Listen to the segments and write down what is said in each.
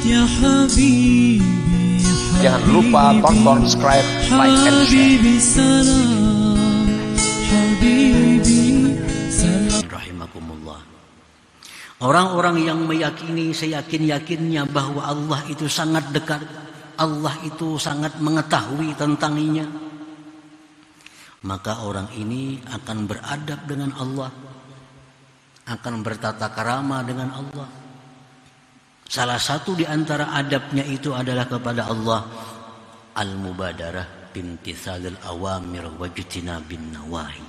يا حبيبي Jangan lupa tonton, subscribe, like, and share. حبيبي سلام حبيبي سلام. Rahimakumullah. Orang-orang yang meyakini seyakin-yakinnya bahwa Allah itu sangat dekat, Allah itu sangat mengetahui tentangnya, maka orang ini akan beradab dengan Allah, akan bertata krama dengan Allah. Salah satu di antara adabnya itu adalah kepada Allah al-mubadarah bimtithalil awamir wajtinabin nawahi.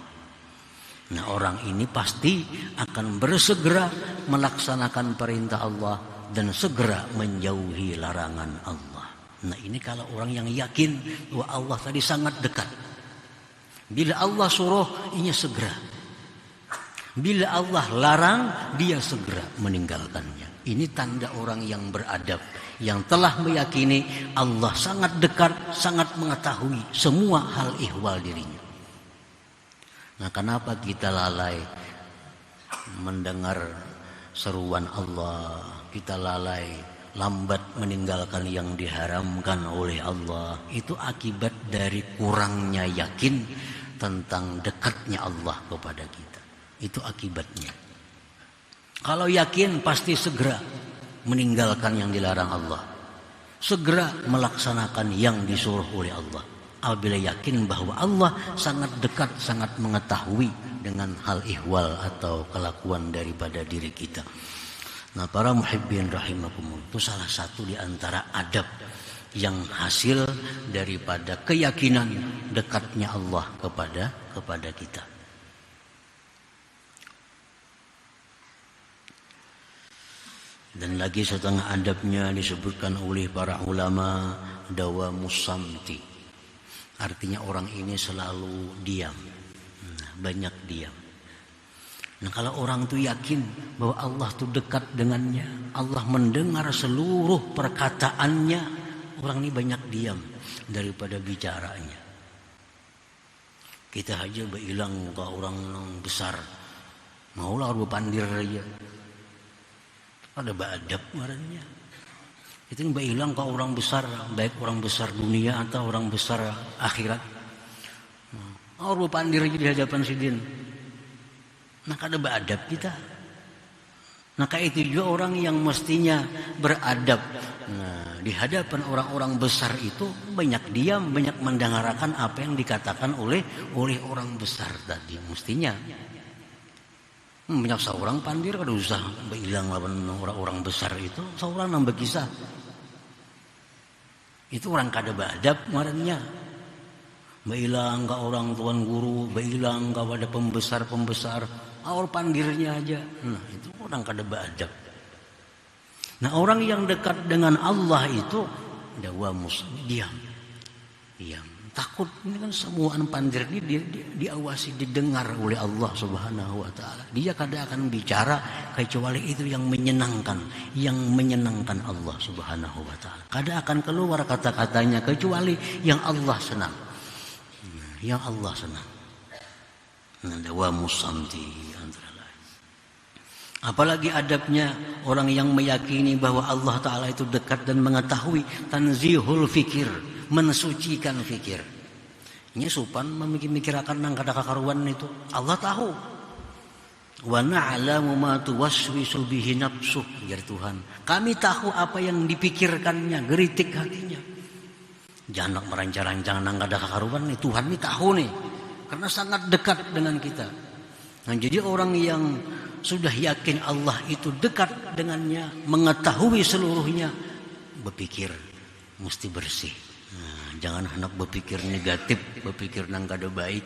Nah, orang ini pasti akan bersegera melaksanakan perintah Allah dan segera menjauhi larangan Allah. Nah, ini kalau orang yang yakin bahwa Allah tadi sangat dekat. Bila Allah suruh, ia segera. Bila Allah larang, dia segera meninggalkannya. Ini tanda orang yang beradab, yang telah meyakini Allah sangat dekat, sangat mengetahui semua hal ihwal dirinya. Nah, kenapa kita lalai mendengar seruan Allah? Kita lalai, lambat meninggalkan yang diharamkan oleh Allah. Itu akibat dari kurangnya yakin tentang dekatnya Allah kepada kita. Itu akibatnya. Kalau yakin pasti segera meninggalkan yang dilarang Allah, segera melaksanakan yang disuruh oleh Allah. Apabila yakin bahwa Allah sangat dekat, sangat mengetahui dengan hal ihwal atau kelakuan daripada diri kita. Nah, para muhibbin rahimakumullah, itu salah satu di antara adab yang hasil daripada keyakinan dekatnya Allah kepada kita. Dan lagi setengah adabnya disebutkan oleh para ulama dawamus samti. Artinya orang ini selalu diam, banyak diam. Nah, kalau orang itu yakin bahwa Allah itu dekat dengannya, Allah mendengar seluruh perkataannya, orang ini banyak diam daripada bicaranya. Kita aja berhilang ke orang besar, maulah orang pandir aja. Ada beradab marahnya. Itu mbak hilang ke orang besar, baik orang besar dunia atau orang besar akhirat. Orang pandir di hadapan sidin. Maka ada beradab kita. Maka itu juga orang yang mestinya beradab. Nah, di hadapan orang-orang besar itu banyak diam, banyak mendengarkan apa yang dikatakan oleh orang besar tadi. Mestinya. Banyak seorang pandir kada usah hilang lawan orang-orang besar itu, seorang nambah kisah. Itu orang kada beradab marahnya. Hilang ke orang tuan guru, hilang kepada pembesar-pembesar, orang pandirnya aja. Nah, itu orang kada beradab. Nah, orang yang dekat dengan Allah itu dawamus, diam. Takut, ini kan semua pandir ini diawasi, didengar oleh Allah Subhanahu wa taala. Dia kada akan bicara kecuali itu yang menyenangkan Allah Subhanahu wa taala. Kada akan keluar kata-katanya kecuali yang Allah senang. Yang Allah senang. Dawamus samti antara lain. Apalagi adabnya orang yang meyakini bahwa Allah taala itu dekat dan mengetahui, tanzihul fikir, mensucikan fikir. Ini supan memikir-mikirakan nang kada kakaruan itu. Allah tahu. Wa na'lamu ma tuwaswisu bihi nafsuh, ya Tuhan. Kami tahu apa yang dipikirkannya, geritik hatinya. Jangan merancang-rancang nang kada kakaruan nih. Tuhan ini tahu nih. Karena sangat dekat dengan kita. Nah, jadi orang yang sudah yakin Allah itu dekat dengannya, mengetahui seluruhnya, berpikir mesti bersih. Nah, jangan hendak berpikir negatif, berpikir nang kada baik,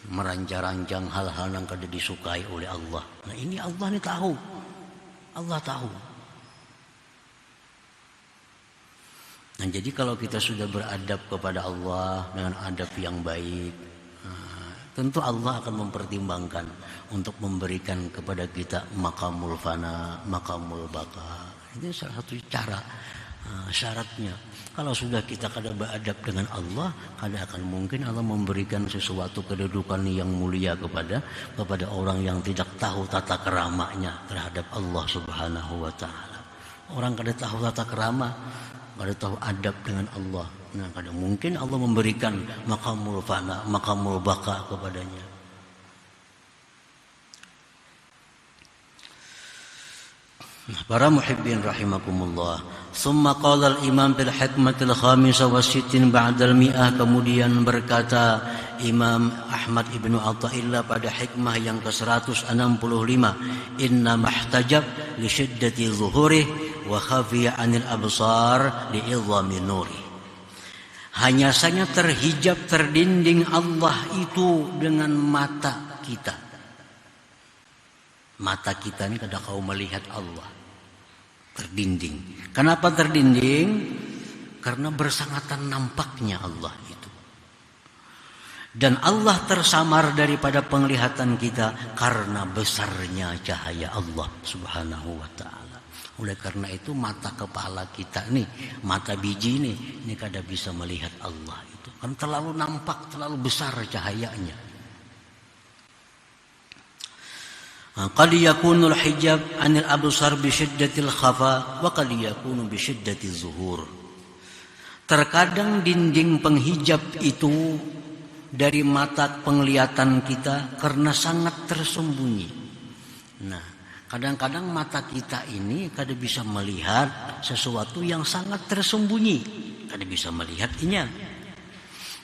merancang-rancang hal-hal nang kada disukai oleh Allah. Nah, ini Allah ini tahu. Allah tahu. Nah, jadi kalau kita sudah beradab kepada Allah dengan adab yang baik, tentu Allah akan mempertimbangkan untuk memberikan kepada kita maqamul fana, maqamul baqa. Ini salah satu cara, syaratnya. Kalau sudah kita kada beradab dengan Allah, kada akan mungkin Allah memberikan sesuatu kedudukan yang mulia kepada orang yang tidak tahu tata keramanya terhadap Allah Subhanahu wa taala. Orang kada tahu tata kerama, kada tahu adab dengan Allah. Nah, kadang mungkin Allah memberikan maqamul fana, maqamul baqa kepadanya. Nah, para muhibbin rahimakumullah. Summa qala al-imam bil hikmatil khamisah wa sittin ba'dal mi'ah, kemudian berkata Imam Ahmad ibnu Athaillah pada hikmah yang ke-165, inna mahtajab li syiddati zuhurih wa khafiya 'anil absar li idhami nuri. Hanya saja terhijab, terdinding Allah itu dengan mata kita. Mata kita ini kada kau melihat Allah, terdinding. Kenapa terdinding? Karena bersangatan nampaknya Allah itu. Dan Allah tersamar daripada penglihatan kita karena besarnya cahaya Allah subhanahu wa ta'ala. Oleh karena itu mata kepala kita nih, mata biji ini kada bisa melihat Allah itu. Kan terlalu nampak, terlalu besar cahayanya. Qad yakunu al-hijab 'anil absar bi syiddatil khafa wa qad yakunu bi syiddatiz zuhur. Terkadang dinding penghijab itu dari mata penglihatan kita karena sangat tersembunyi. Nah, kadang-kadang mata kita ini kada bisa melihat sesuatu yang sangat tersembunyi, kada bisa melihatnya.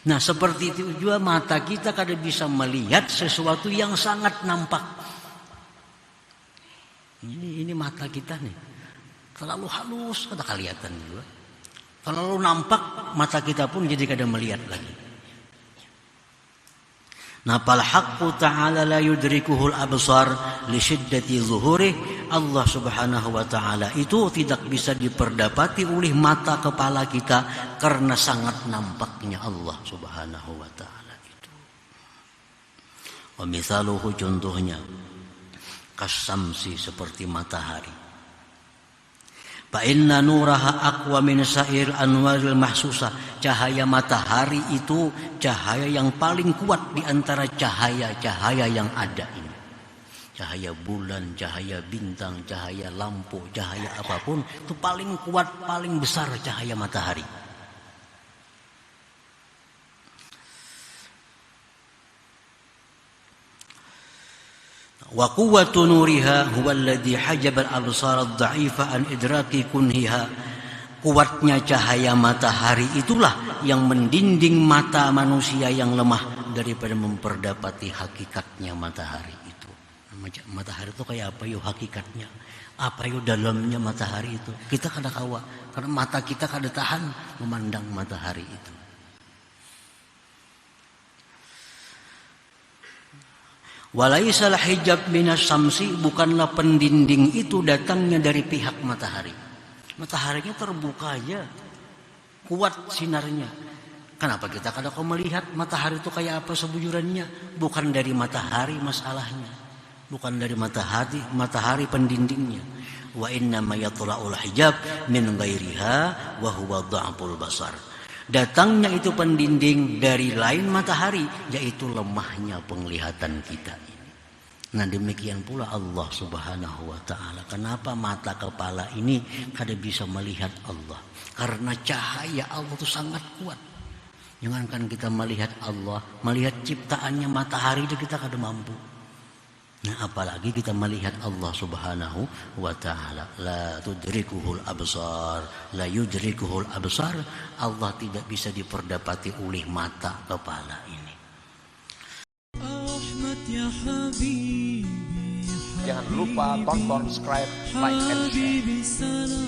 Nah, seperti itu juga mata kita kada bisa melihat sesuatu yang sangat nampak. Ini mata kita nih terlalu halus, kada kelihatan juga. Terlalu nampak, mata kita pun jadi kada melihat lagi. Nah, fal haqqu ta'ala la yudrikuhul absar li syiddati zuhurih. Allah Subhanahu wa ta'ala itu tidak bisa diperdapati oleh mata kepala kita karena sangat nampaknya Allah Subhanahu wa ta'ala itu. Wa misaluhu, contohnya kasamsi, seperti matahari. Fa inna nuraha aqwa min sa'ir anwaril mahsusah. Cahaya matahari itu cahaya yang paling kuat di antara cahaya-cahaya yang ada ini. Cahaya bulan, cahaya bintang, cahaya lampu, cahaya apapun itu paling kuat, paling besar cahaya matahari. Wa quwwatu nuriha huwa alladhi hajaba al-absar ad-dha'ifa an idraki kunhiha. Kuatnya cahaya matahari itulah yang mendinding mata manusia yang lemah daripada memperdapati hakikatnya matahari itu. Matahari itu kayak apa yo hakikatnya? Apa yo dalamnya matahari itu? Kita kada kawa karena mata kita kada tahan memandang matahari itu. Walaisal hijab minas samsi, bukanlah pendinding itu datangnya dari pihak matahari. Mataharinya terbuka aja, kuat sinarnya. Kenapa kita kada kau melihat matahari itu kayak apa sebujurannya? Bukan dari matahari masalahnya, bukan dari matahari pendindingnya. Wa inna ma yatla'ul hijab min ghairiha wa huwa dha'ful basar. Datangnya itu pendinding dari lain matahari, yaitu lemahnya penglihatan kita ini. Nah, demikian pula Allah Subhanahu wa ta'ala. Kenapa mata kepala ini kada bisa melihat Allah? Karena cahaya Allah itu sangat kuat. Jangankan kita melihat Allah, melihat ciptaannya matahari itu kita kada mampu. Nah, apalagi kita melihat Allah Subhanahu wa ta'ala. La tudrikuhul absar, la yudrikuhul absar. Allah tidak bisa diperdapati oleh mata kepala ini. Jangan lupa tonton, subscribe, like, and share.